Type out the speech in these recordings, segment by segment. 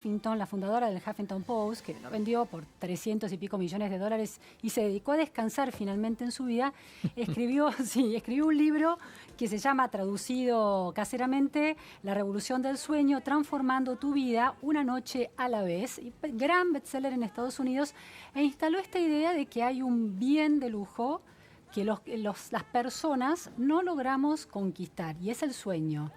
Huffington, la fundadora del Huffington Post, que lo vendió por 300 y pico millones de dólares y se dedicó a descansar finalmente en su vida, escribió un libro que se llama, traducido caseramente, La Revolución del Sueño, transformando tu vida una noche a la vez. Y gran bestseller en Estados Unidos, e instaló esta idea de que hay un bien de lujo que las personas no logramos conquistar, y es el sueño.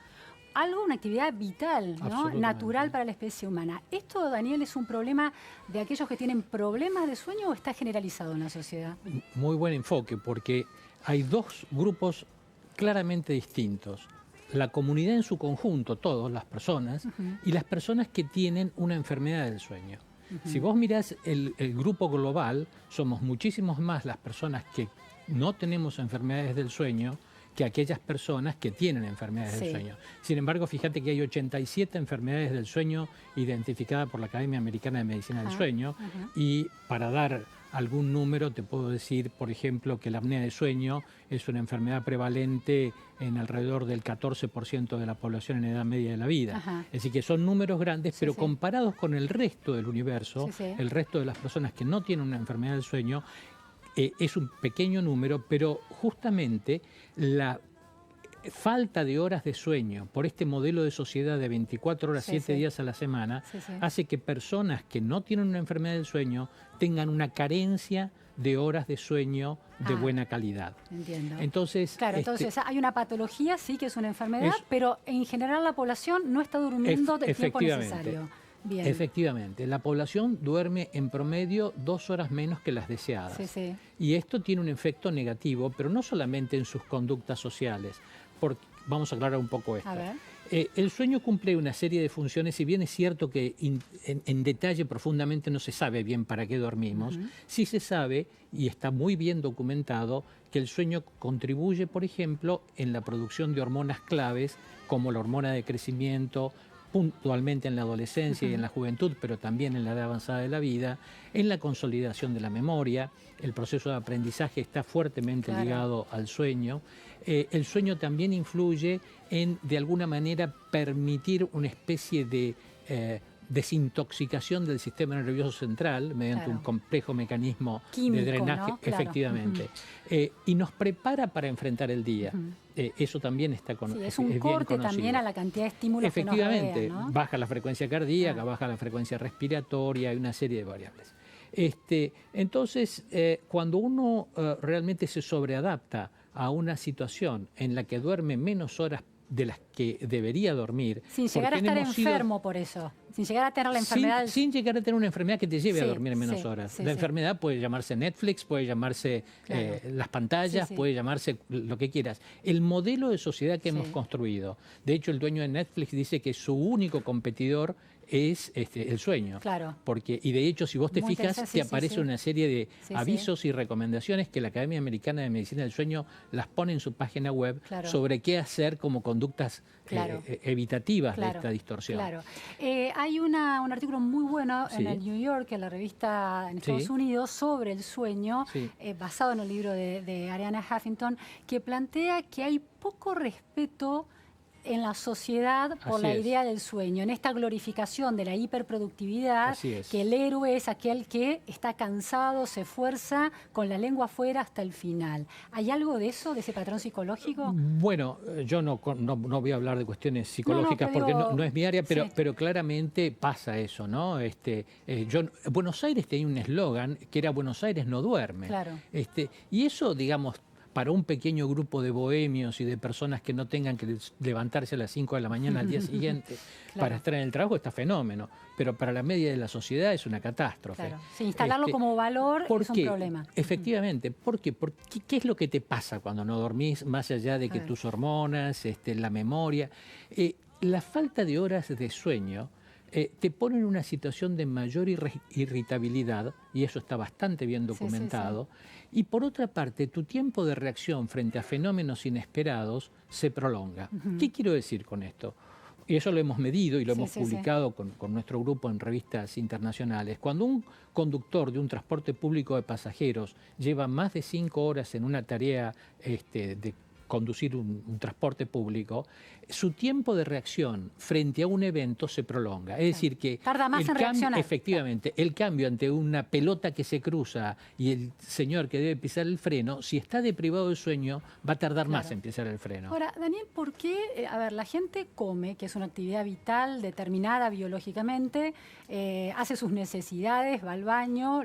Una actividad vital, ¿no? Natural para la especie humana. ¿Esto, Daniel, es un problema de aquellos que tienen problemas de sueño o está generalizado en la sociedad? Muy buen enfoque, porque hay dos grupos claramente distintos. La comunidad en su conjunto, todas las personas, y las personas que tienen una enfermedad del sueño. Si vos mirás el grupo global, somos muchísimos más las personas que no tenemos enfermedades del sueño que aquellas personas que tienen enfermedades del sueño. Sin embargo, fíjate que hay 87 enfermedades del sueño identificadas por la Academia Americana de Medicina del Sueño, y para dar algún número te puedo decir, por ejemplo, que la apnea de sueño es una enfermedad prevalente en alrededor del 14% de la población en edad media de la vida. Es decir, que son números grandes, pero comparados con el resto del universo, el resto de las personas que no tienen una enfermedad del sueño, es un pequeño número, pero justamente la falta de horas de sueño por este modelo de sociedad de 24 horas, 7 días a la semana, hace que personas que no tienen una enfermedad del sueño tengan una carencia de horas de sueño de buena calidad. Entiendo. Entonces, claro, entonces hay una patología, sí, que es una enfermedad, pero en general la población no está durmiendo del tiempo necesario. Bien. Efectivamente, la población duerme en promedio 2 horas menos que las deseadas. Y esto tiene un efecto negativo, pero no solamente en sus conductas sociales. Vamos a aclarar un poco esto. El sueño cumple una serie de funciones, si bien es cierto que en detalle profundamente no se sabe bien para qué dormimos, sí se sabe, y está muy bien documentado, que el sueño contribuye, por ejemplo, en la producción de hormonas claves, como la hormona de crecimiento, puntualmente en la adolescencia y en la juventud, pero también en la edad avanzada de la vida, en la consolidación de la memoria. El proceso de aprendizaje está fuertemente ligado al sueño. El sueño también influye en, de alguna manera, permitir una especie de desintoxicación del sistema nervioso central mediante un complejo mecanismo químico, de drenaje, ¿no? Efectivamente. Y nos prepara para enfrentar el día. Eso también está es un corte también a la cantidad de estímulos que nos rodean, ¿no? Baja la frecuencia cardíaca, baja la frecuencia respiratoria, hay una serie de variables. Entonces, cuando uno realmente se sobreadapta a una situación en la que duerme menos horas de las que debería dormir. Sin llegar a estar enfermo por eso, sin llegar a tener la enfermedad. Sin llegar a tener una enfermedad que te lleve a dormir menos horas. La enfermedad puede llamarse Netflix, puede llamarse las pantallas, puede llamarse lo que quieras. El modelo de sociedad que hemos construido. De hecho, el dueño de Netflix dice que su único competidor es el sueño. Y de hecho, si vos te fijas, te aparece una serie de avisos y recomendaciones que la Academia Americana de Medicina del Sueño las pone en su página web sobre qué hacer como conductas evitativas de esta distorsión. Hay un artículo muy bueno en el New York, en la revista en Estados Unidos, sobre el sueño, basado en el libro de Arianna Huffington, que plantea que hay poco respeto en la sociedad por la idea del sueño, en esta glorificación de la hiperproductividad, que el héroe es aquel que está cansado, se esfuerza con la lengua afuera hasta el final. ¿Hay algo de eso, de ese patrón psicológico? Bueno, yo no voy a hablar de cuestiones psicológicas porque no es mi área, pero claramente pasa eso, ¿no? Buenos Aires tenía un eslogan que era Buenos Aires no duerme. Y eso, digamos, para un pequeño grupo de bohemios y de personas que no tengan que levantarse a las 5 de la mañana al día siguiente para estar en el trabajo, está fenómeno. Pero para la media de la sociedad es una catástrofe. Instalarlo como valor es un problema. Efectivamente. ¿Por qué? Porque ¿qué es lo que te pasa cuando no dormís, más allá de que tus hormonas, la memoria? La falta de horas de sueño te pone en una situación de mayor irritabilidad, y eso está bastante bien documentado, y por otra parte, tu tiempo de reacción frente a fenómenos inesperados se prolonga. ¿Qué quiero decir con esto? Y eso lo hemos medido y lo hemos publicado con nuestro grupo en revistas internacionales. Cuando un conductor de un transporte público de pasajeros lleva más de 5 horas en una tarea conducir un transporte público, su tiempo de reacción frente a un evento se prolonga. Es decir, que tarda más en reaccionar. Efectivamente, el cambio ante una pelota que se cruza y el señor que debe pisar el freno, si está deprivado del sueño, va a tardar más en pisar el freno. Ahora, Daniel, ¿por qué? A ver, la gente come, que es una actividad vital, determinada biológicamente, hace sus necesidades, va al baño,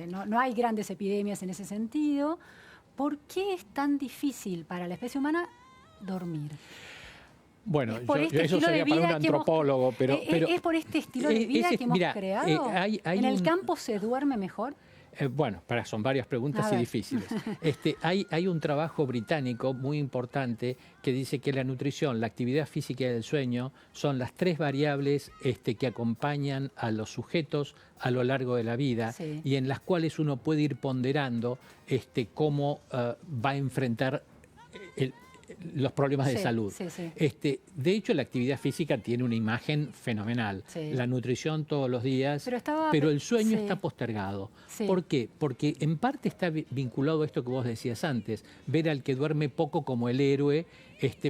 no hay grandes epidemias en ese sentido. ¿Por qué es tan difícil para la especie humana dormir? Bueno, eso sería para un antropólogo, pero ¿Es por este estilo de vida que hemos creado? ¿En el campo se duerme mejor? Bueno, son varias preguntas y difíciles. Hay un trabajo británico muy importante que dice que la nutrición, la actividad física y el sueño son las 3 variables que acompañan a los sujetos a lo largo de la vida y en las cuales uno puede ir ponderando cómo va a enfrentar los problemas de salud. De hecho, la actividad física tiene una imagen fenomenal. La nutrición todos los días, pero el sueño está postergado. ¿Por qué? Porque en parte está vinculado a esto que vos decías antes, ver al que duerme poco como el héroe,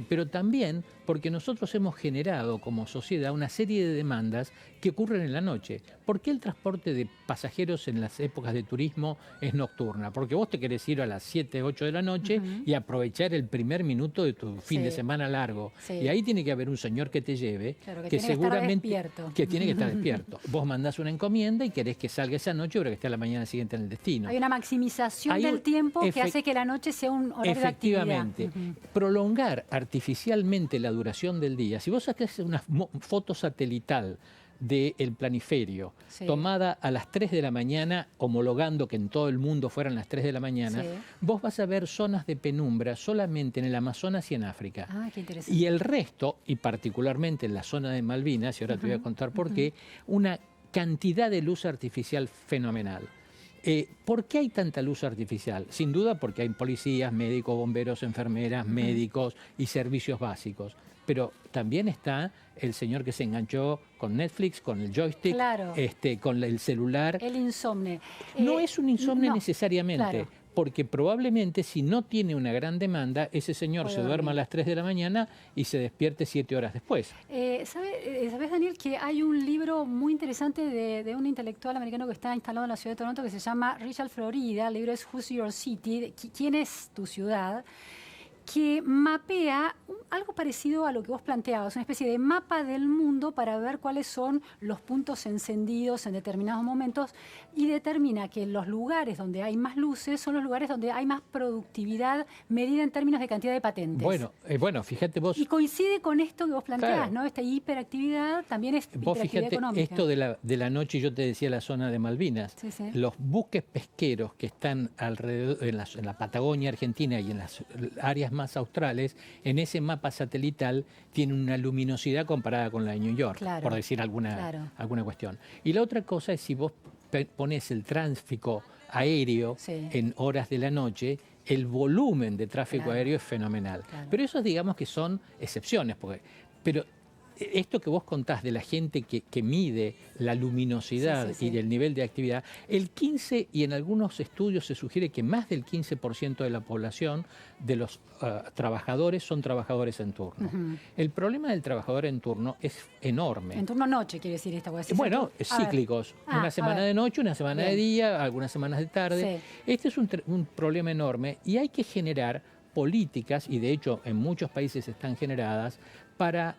pero también porque nosotros hemos generado como sociedad una serie de demandas que ocurren en la noche. ¿Por qué el transporte de pasajeros en las épocas de turismo es nocturna? Porque vos te querés ir a las 7, 8 de la noche y aprovechar el primer minuto de tu fin de semana largo. Y ahí tiene que haber un señor que te lleve, que seguramente que tiene que estar despierto. Vos mandás una encomienda y querés que salga esa noche para que esté a la mañana siguiente en el destino. Hay una maximización del tiempo que hace que la noche sea un horario de actividad. Efectivamente. Prolongar artificialmente la duración del día. Si vos sacás una foto satelital del planiferio, tomada a las 3 de la mañana, homologando que en todo el mundo fueran las 3 de la mañana, vos vas a ver zonas de penumbra solamente en el Amazonas y en África. Qué interesante. Y el resto, y particularmente en la zona de Malvinas, y ahora te voy a contar por qué, una cantidad de luz artificial fenomenal. ¿Por qué hay tanta luz artificial? Sin duda porque hay policías, médicos, bomberos, enfermeras, médicos y servicios básicos. Pero también está el señor que se enganchó con Netflix, con el joystick, con el celular. El insomne. No es un insomne necesariamente, porque probablemente si no tiene una gran demanda, ese señor se duerma a las 3 de la mañana y se despierte 7 horas después. ¿Sabes, Daniel, que hay un libro muy interesante de un intelectual americano que está instalado en la ciudad de Toronto que se llama Richard Florida? El libro es Who's Your City? ¿Quién es tu ciudad? Que mapea algo parecido a lo que vos planteabas, una especie de mapa del mundo para ver cuáles son los puntos encendidos en determinados momentos y determina que los lugares donde hay más luces son los lugares donde hay más productividad medida en términos de cantidad de patentes. Bueno, fíjate vos. Y coincide con esto que vos planteás, ¿no? Esta hiperactividad también es hiperactividad económica. Esto de la noche, yo te decía la zona de Malvinas, los buques pesqueros que están alrededor, en la Patagonia Argentina y en las áreas más australes, en ese mapa satelital tiene una luminosidad comparada con la de New York, por decir alguna cuestión. Y la otra cosa es si vos pones el tráfico aéreo en horas de la noche, el volumen de tráfico aéreo es fenomenal. Pero eso digamos que son excepciones, pero esto que vos contás de la gente que mide la luminosidad y el nivel de actividad, el 15, y en algunos estudios se sugiere que más del 15% de la población de los trabajadores son trabajadores en turno. El problema del trabajador en turno es enorme. En turno noche quiere decir esta cuestión. Bueno, cíclicos. Una semana de noche, una semana de día, algunas semanas de tarde. Este es un problema enorme y hay que generar políticas, y de hecho en muchos países están generadas, para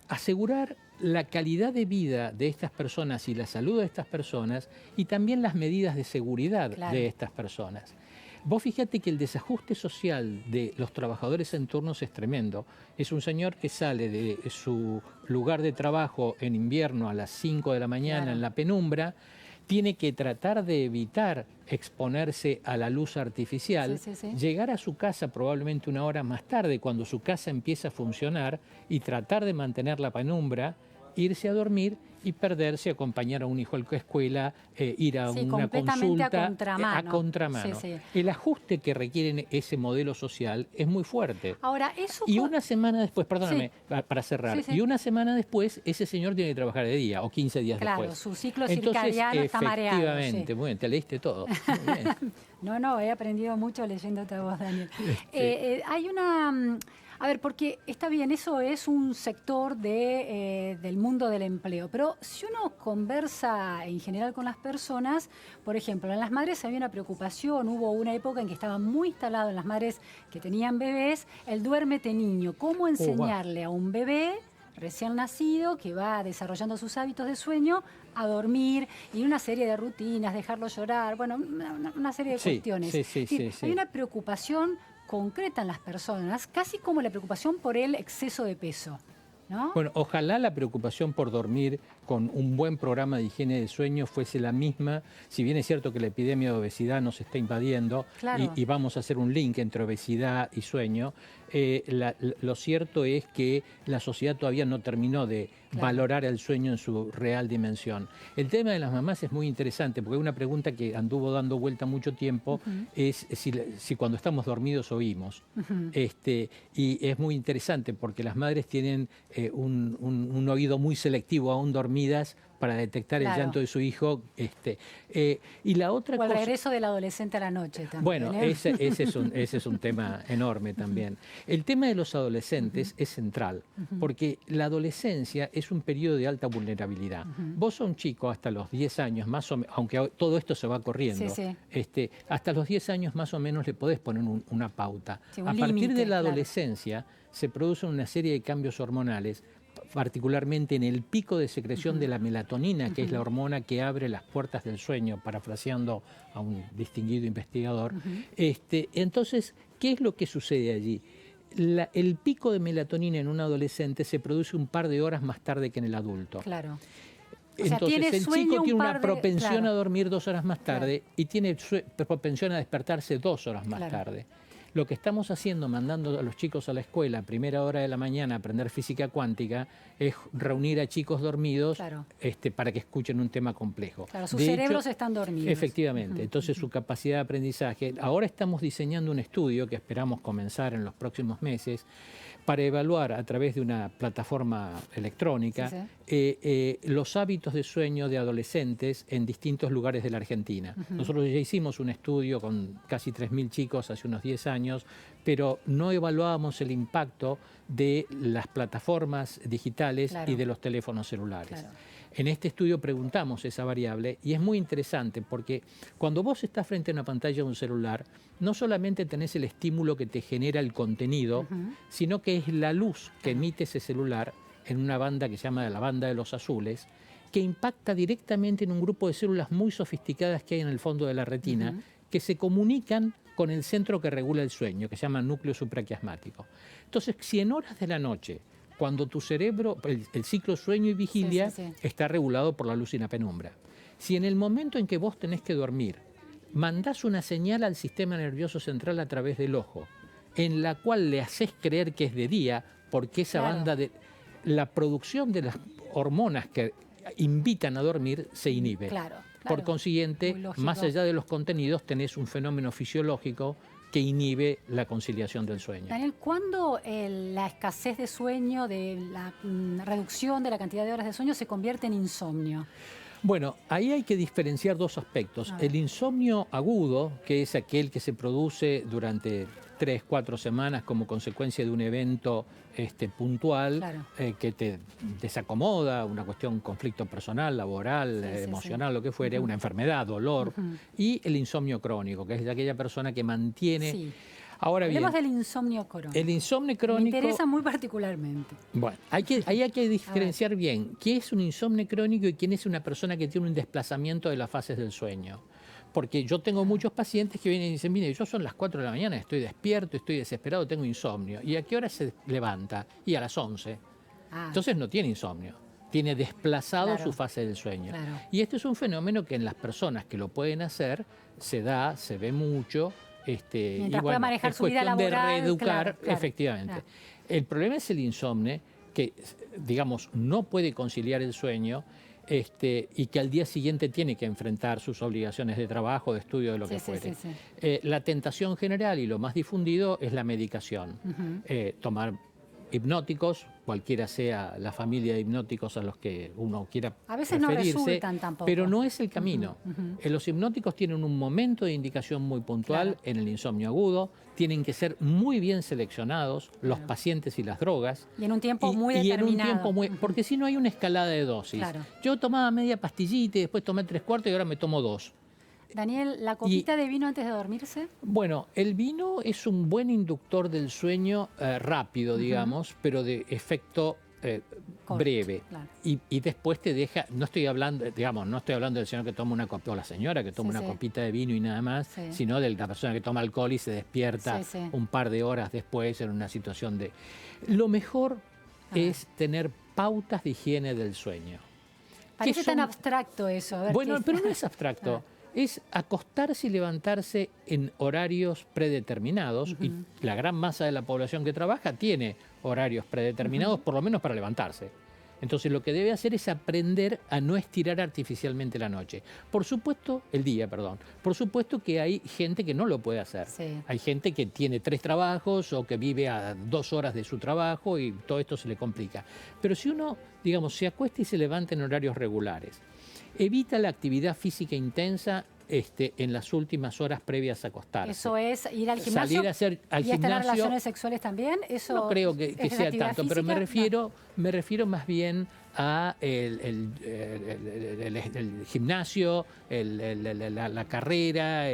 asegurar la calidad de vida de estas personas y la salud de estas personas y también las medidas de seguridad de estas personas. Vos fíjate que el desajuste social de los trabajadores en turnos es tremendo. Es un señor que sale de su lugar de trabajo en invierno a las 5 de la mañana en la penumbra, tiene que tratar de evitar exponerse a la luz artificial, llegar a su casa probablemente una hora más tarde cuando su casa empieza a funcionar y tratar de mantener la penumbra, irse a dormir y perderse, acompañar a un hijo a la escuela, ir a Sí, una completamente consulta a contramano. a contramano. Sí, sí. El ajuste que requiere ese modelo social es muy fuerte. Ahora, eso... Y una semana después, perdóname, Sí. para cerrar, Sí, sí. y una semana después ese señor tiene que trabajar de día o 15 días Claro, después. su ciclo Entonces, circadiano está mareado. efectivamente, muy bien, te leíste todo. Muy bien. No, he aprendido mucho leyéndote a vos, Daniel. Hay a ver, porque está bien, eso es un sector del mundo del empleo, pero si uno conversa en general con las personas, por ejemplo, en las madres había una preocupación, hubo una época en que estaba muy instalado en las madres que tenían bebés, el duérmete niño, cómo enseñarle a un bebé recién nacido que va desarrollando sus hábitos de sueño a dormir y una serie de rutinas, dejarlo llorar, bueno, una serie de cuestiones. Sí. Hay una preocupación concreta en las personas, casi como la preocupación por el exceso de peso, ¿no? Bueno, ojalá la preocupación por dormir con un buen programa de higiene de sueño fuese la misma, si bien es cierto que la epidemia de obesidad nos está invadiendo, Claro. y vamos a hacer un link entre obesidad y sueño, lo cierto es que la sociedad todavía no terminó de valorar el sueño en su real dimensión. El tema de las mamás es muy interesante, porque una pregunta que anduvo dando vuelta mucho tiempo es si cuando estamos dormidos oímos. Y es muy interesante porque las madres tienen un oído muy selectivo aún dormidas para detectar el llanto de su hijo. Y la otra o el cosa, regreso del adolescente a la noche también. bueno, ese es un tema enorme también. El tema de los adolescentes es central, porque la adolescencia es un periodo de alta vulnerabilidad. Vos sos un chico hasta los 10 años, más o menos, aunque todo esto se va corriendo, hasta los 10 años más o menos le podés poner una pauta. Sí, un a partir límite, de la claro. adolescencia se producen una serie de cambios hormonales, particularmente en el pico de secreción de la melatonina, que es la hormona que abre las puertas del sueño, parafraseando a un distinguido investigador. Entonces, ¿qué es lo que sucede allí? El pico de melatonina en un adolescente se produce un par de horas más tarde que en el adulto. Claro. O sea, Entonces, tiene el sueño chico un tiene par una de- propensión claro. a dormir 2 horas más tarde y tiene propensión a despertarse 2 horas más Claro. tarde. Lo que estamos haciendo, mandando a los chicos a la escuela a primera hora de la mañana a aprender física cuántica, es reunir a chicos dormidos Claro. para que escuchen un tema complejo. Claro, sus De hecho, cerebros están dormidos. efectivamente, entonces su capacidad de aprendizaje. Ahora estamos diseñando un estudio que esperamos comenzar en los próximos meses para evaluar a través de una plataforma electrónica los hábitos de sueño de adolescentes en distintos lugares de la Argentina. Nosotros ya hicimos un estudio con casi 3.000 chicos hace unos 10 años, pero no evaluábamos el impacto de las plataformas digitales y de los teléfonos celulares. Claro. En este estudio preguntamos esa variable y es muy interesante porque cuando vos estás frente a una pantalla de un celular, no solamente tenés el estímulo que te genera el contenido, sino que es la luz que emite ese celular en una banda que se llama la banda de los azules, que impacta directamente en un grupo de células muy sofisticadas que hay en el fondo de la retina, que se comunican con el centro que regula el sueño, que se llama núcleo supraquiasmático. Entonces, si en horas de la noche, cuando tu cerebro, el ciclo sueño y vigilia está regulado por la luz y la penumbra. Si en el momento en que vos tenés que dormir, mandás una señal al sistema nervioso central a través del ojo, en la cual le haces creer que es de día, porque esa banda de la producción de las hormonas que invitan a dormir se inhibe. Claro. Por consiguiente, más allá de los contenidos, tenés un fenómeno fisiológico que inhibe la conciliación del sueño. Daniel, ¿cuándo la escasez de sueño, de la reducción de la cantidad de horas de sueño se convierte en insomnio? Bueno, ahí hay que diferenciar dos aspectos. El insomnio agudo, que es aquel que se produce durante 3, 4 semanas como consecuencia de un evento puntual, que te desacomoda, una cuestión, conflicto personal, laboral, emocional, lo que fuere, una enfermedad, dolor, y el insomnio crónico, que es de aquella persona que mantiene... Ahora bien, hablemos del insomnio crónico. El insomnio crónico... Me interesa muy particularmente. Bueno, ahí hay que diferenciar bien qué es un insomnio crónico y quién es una persona que tiene un desplazamiento de las fases del sueño. Porque yo tengo muchos pacientes que vienen y dicen, mire, yo son las 4 de la mañana, estoy despierto, estoy desesperado, tengo insomnio. ¿Y a qué hora se levanta? Y a las 11. Entonces no tiene insomnio, tiene desplazado su fase del sueño. Y este es un fenómeno que en las personas que lo pueden hacer se da, se ve mucho. Mientras pueda manejar su vida laboral. De reeducar, efectivamente. El problema es el insomnio, que, digamos, no puede conciliar el sueño y que al día siguiente tiene que enfrentar sus obligaciones de trabajo, de estudio, de lo que fuere. La tentación general y lo más difundido es la medicación. Tomar hipnóticos, cualquiera sea la familia de hipnóticos a los que uno quiera a veces referirse, no resultan tampoco. pero no es el camino. Los hipnóticos tienen un momento de indicación muy puntual en el insomnio agudo, tienen que ser muy bien seleccionados los pacientes y las drogas. Y en un tiempo muy determinado. Porque si no hay una escalada de dosis. Yo tomaba media pastillita y después tomé 3/4 y ahora me tomo 2. Daniel, ¿la copita de vino antes de dormirse? Bueno, el vino es un buen inductor del sueño rápido, digamos, pero de efecto breve. Y después te deja, no estoy hablando del señor que toma una copita, o la señora que toma una copita de vino y nada más, sino de la persona que toma alcohol y se despierta un par de horas después en una situación de... Lo mejor es tener pautas de higiene del sueño. Parece tan abstracto eso. A ver, bueno, pero no es abstracto. Es acostarse y levantarse en horarios predeterminados, y la gran masa de la población que trabaja tiene horarios predeterminados, por lo menos para levantarse. Entonces lo que debe hacer es aprender a no estirar artificialmente la noche. Por supuesto, el día, perdón. Por supuesto que hay gente que no lo puede hacer. Hay gente que tiene 3 trabajos o que vive a 2 horas de su trabajo y todo esto se le complica. Pero si uno, digamos, se acuesta y se levanta en horarios regulares, evita la actividad física intensa en las últimas horas previas a acostarse. Eso es ir al gimnasio. Salir a hacer al ¿Y gimnasio. tener relaciones sexuales también? Eso no creo que sea tanto, pero me refiero más bien a el gimnasio, la carrera,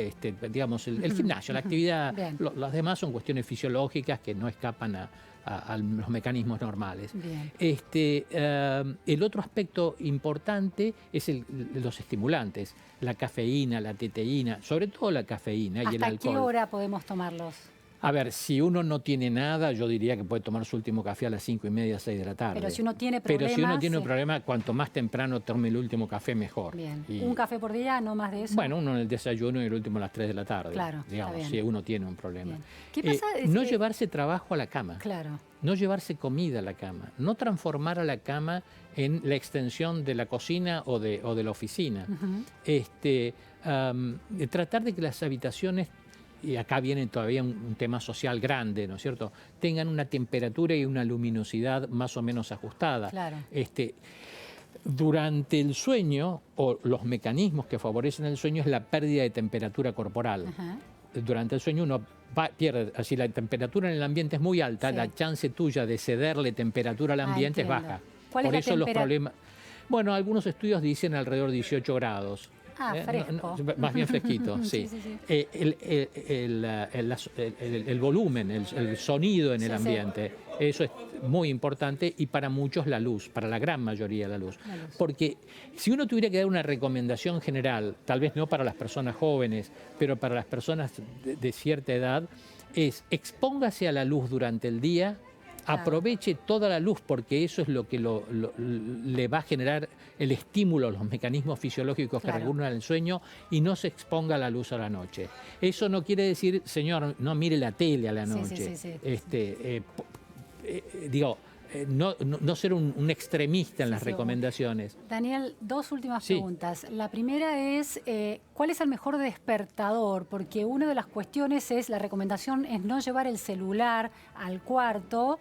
digamos, el gimnasio, la actividad. Las demás son cuestiones fisiológicas que no escapan a los mecanismos normales. El otro aspecto importante es los estimulantes, la cafeína, la teteína, sobre todo la cafeína y el alcohol. ¿Hasta qué hora podemos tomarlos? A ver, si uno no tiene nada, yo diría que puede tomar su último café a las 5:30, 6 de la tarde. Pero si uno tiene problemas... Pero si uno tiene un problema, cuanto más temprano tome el último café, mejor. ¿Un café por día, no más de eso? Bueno, uno en el desayuno y el último a las 3 de la tarde. Digamos, si uno tiene un problema. ¿Qué pasa? No llevarse trabajo a la cama. Claro. No llevarse comida a la cama. No transformar a la cama en la extensión de la cocina o de la oficina. Tratar de que las habitaciones, y acá viene todavía un tema social grande, ¿no es cierto?, tengan una temperatura y una luminosidad más o menos ajustada. Durante el sueño, o los mecanismos que favorecen el sueño, es la pérdida de temperatura corporal. Durante el sueño uno pierde, si la temperatura en el ambiente es muy alta, la chance tuya de cederle temperatura al ambiente es baja. ¿Cuál es la temperatura? Los problemas... Bueno, algunos estudios dicen alrededor de 18 grados. Fresco. Más bien fresquito, sí. El volumen, el sonido en el ambiente, eso es muy importante, y para muchos la luz, para la gran mayoría la luz. Porque si uno tuviera que dar una recomendación general, tal vez no para las personas jóvenes, pero para las personas de cierta edad, es expóngase a la luz durante el día. Aproveche toda la luz, porque eso es lo que le va a generar el estímulo, los mecanismos fisiológicos que regulan el sueño, y no se exponga a la luz a la noche. Eso no quiere decir, señor, no mire la tele a la noche. No ser un extremista en las recomendaciones. Daniel, 2 últimas preguntas. La primera es, ¿cuál es el mejor despertador? Porque una de las cuestiones es, la recomendación es no llevar el celular al cuarto,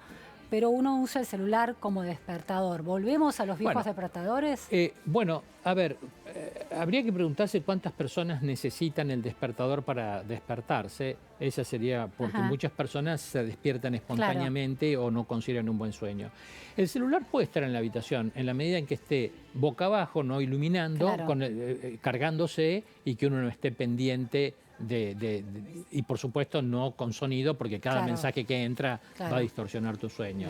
pero uno usa el celular como despertador. ¿Volvemos a los viejos despertadores? A ver, habría que preguntarse cuántas personas necesitan el despertador para despertarse. Esa sería porque muchas personas se despiertan espontáneamente o no consideran un buen sueño. El celular puede estar en la habitación en la medida en que esté boca abajo, no iluminando, cargándose, y que uno no esté pendiente y por supuesto no con sonido, porque cada mensaje que entra va a distorsionar tu sueño.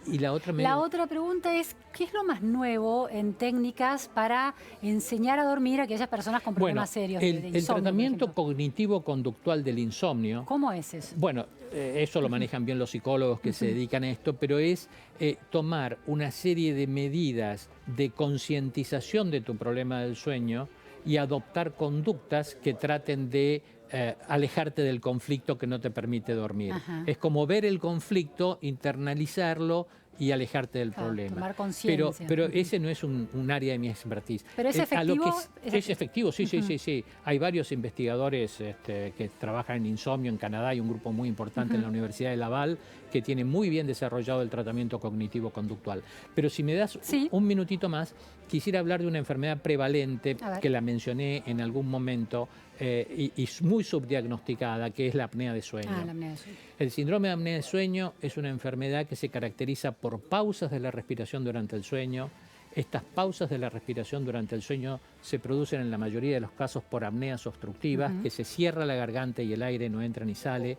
Y la otra pregunta es, ¿qué es lo más nuevo en técnicas para enseñar a dormir a aquellas personas con problemas serios de insomnio? El tratamiento cognitivo-conductual del insomnio. ¿Cómo es eso? Bueno, eso lo manejan bien los psicólogos que se dedican a esto, pero es tomar una serie de medidas de concientización de tu problema del sueño y adoptar conductas que traten de alejarte del conflicto que no te permite dormir. Es como ver el conflicto, internalizarlo y alejarte del Claro, problema. tomar conciencia. Pero ese no es un área de mi expertise. ¿Pero es A lo efectivo? que es efectivo, sí, sí, sí, sí. Hay varios investigadores que trabajan en insomnio en Canadá. Hay un grupo muy importante en la Universidad de Laval que tiene muy bien desarrollado el tratamiento cognitivo-conductual. Pero si me das un minutito más, quisiera hablar de una enfermedad prevalente que la mencioné en algún momento y muy subdiagnosticada, que es la apnea de sueño. La apnea de sueño. El síndrome de apnea de sueño es una enfermedad que se caracteriza por pausas de la respiración durante el sueño. Estas pausas de la respiración durante el sueño se producen en la mayoría de los casos por apneas obstructivas, que se cierra la garganta y el aire no entra ni sale,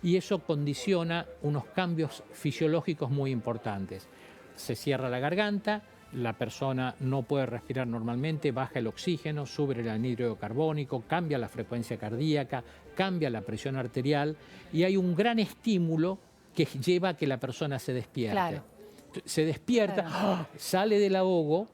y eso condiciona unos cambios fisiológicos muy importantes. Se cierra la garganta, la persona no puede respirar normalmente, baja el oxígeno, sube el anhídrido carbónico, cambia la frecuencia cardíaca, cambia la presión arterial y hay un gran estímulo que lleva a que la persona se despierte. Claro. Se despierta, sale del ahogo,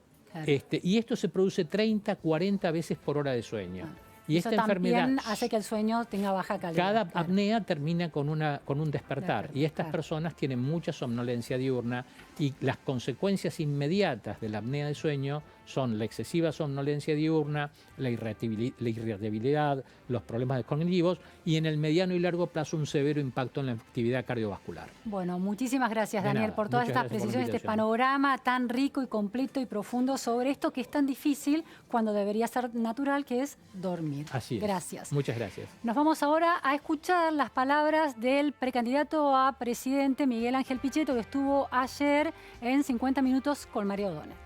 y esto se produce 30, 40 veces por hora de sueño. Y eso esta enfermedad también hace que el sueño tenga baja calidad. Cada apnea termina con un despertar y estas personas tienen mucha somnolencia diurna y las consecuencias inmediatas de la apnea de sueño son la excesiva somnolencia diurna, la irritabilidad, los problemas cognitivos y en el mediano y largo plazo un severo impacto en la actividad cardiovascular. Bueno, muchísimas gracias, Daniel, por todas Muchas estas gracias por la precisiones, este invitación. panorama tan rico y completo y profundo sobre esto que es tan difícil cuando debería ser natural, que es dormir. Así es. Gracias. Muchas gracias. Nos vamos ahora a escuchar las palabras del precandidato a presidente Miguel Ángel Pichetto, que estuvo ayer en 50 minutos con Mario O'Donnell.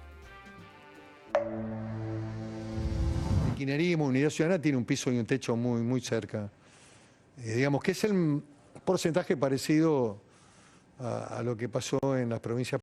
El kirchnerismo, Unidad Ciudadana, tiene un piso y un techo muy cerca. Digamos que es el porcentaje parecido a lo que pasó en las provincias